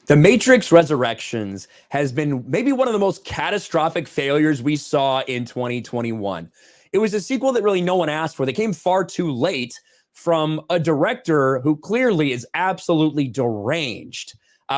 The Matrix Resurrections has been maybe one of the most catastrophic failures we saw in 2021. It was a sequel that really no one asked for. They came far too late from a director who clearly is absolutely deranged.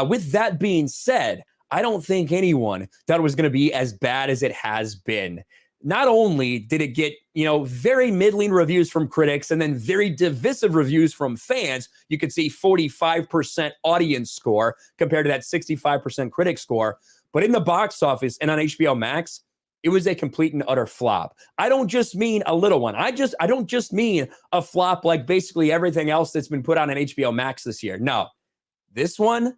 With that being said, I don't think anyone thought it was going to be as bad as it has been. Not only did it get, very middling reviews from critics and then very divisive reviews from fans, you could see 45% audience score compared to that 65% critic score. But in the box office and on HBO Max, it was a complete and utter flop. I don't just mean a little one. I don't just mean a flop like basically everything else that's been put on HBO Max this year. No, this one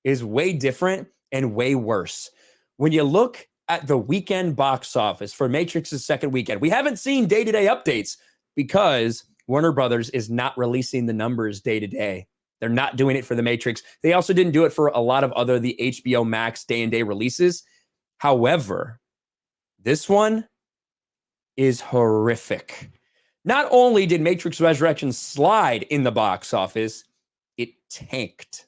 is way different and way worse. When you look at the weekend box office for Matrix's second weekend, we haven't seen day-to-day updates because Warner Brothers is not releasing the numbers day-to-day. They're not doing it for the Matrix. They also didn't do it for a lot of the HBO Max day-and-day releases. However, this one is horrific. Not only did Matrix Resurrections slide in the box office, it tanked.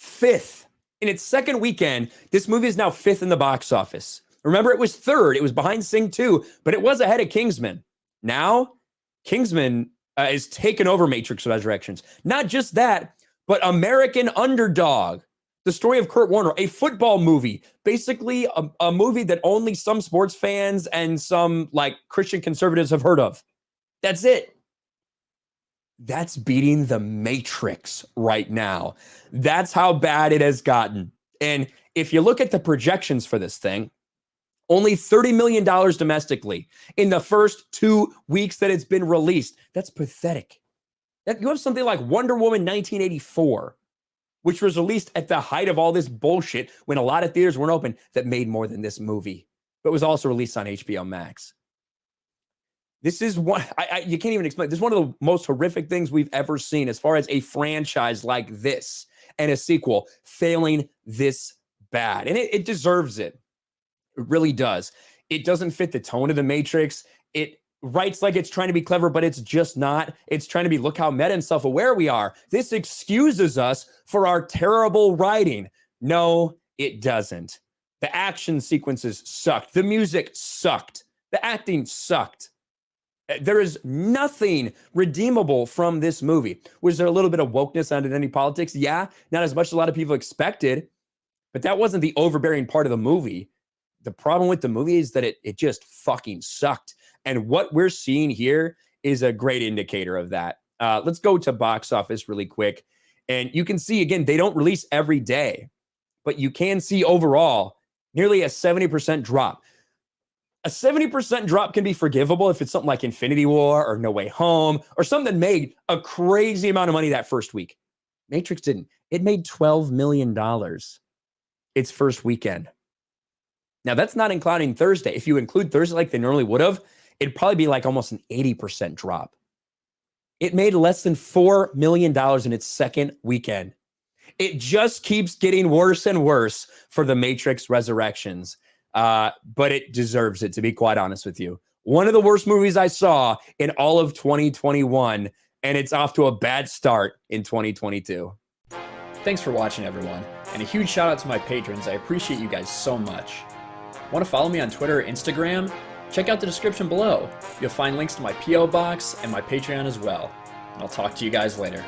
Fifth. In its second weekend, this movie is now fifth in the box office. Remember, it was third. It was behind Sing 2, but it was ahead of Kingsman. Now, Kingsman is taking over Matrix Resurrections. Not just that, but American Underdog, the story of Kurt Warner, a football movie, basically a movie that only some sports fans and some Christian conservatives have heard of. That's it. That's beating The Matrix right now. That's how bad it has gotten. And if you look at the projections for this thing, only $30 million domestically in the first 2 weeks that it's been released. That's pathetic. You have something like Wonder Woman 1984, which was released at the height of all this bullshit when a lot of theaters weren't open, that made more than this movie, but was also released on HBO Max. This is one, you can't even explain. This is one of the most horrific things we've ever seen as far as a franchise like this and a sequel failing this bad. And it deserves it. It really does. It doesn't fit the tone of The Matrix. It writes like it's trying to be clever, but it's just not. It's trying to be, look how meta and self-aware we are. This excuses us for our terrible writing. No, it doesn't. The action sequences sucked. The music sucked. The acting sucked. There is nothing redeemable from this movie. Was there a little bit of wokeness on identity politics? Yeah, not as much as a lot of people expected, but that wasn't the overbearing part of the movie. The problem with the movie is that it just fucking sucked. And what we're seeing here is a great indicator of that. Let's go to box office really quick. And you can see, again, they don't release every day, but you can see overall nearly a 70% drop. A 70% drop can be forgivable if it's something like Infinity War or No Way Home or something that made a crazy amount of money that first week. Matrix didn't. It made $12 million its first weekend. Now, that's not including Thursday. If you include Thursday like they normally would have, it'd probably be like almost an 80% drop. It made less than $4 million in its second weekend. It just keeps getting worse and worse for The Matrix Resurrections. But it deserves it, to be quite honest with you. One of the worst movies I saw in all of 2021, and it's off to a bad start in 2022. Thanks for watching, everyone, and a huge shout out to my patrons. I appreciate you guys so much. Want to follow me on Twitter or Instagram? Check out the description below. You'll find links to my P.O. box and my Patreon as well. And I'll talk to you guys later.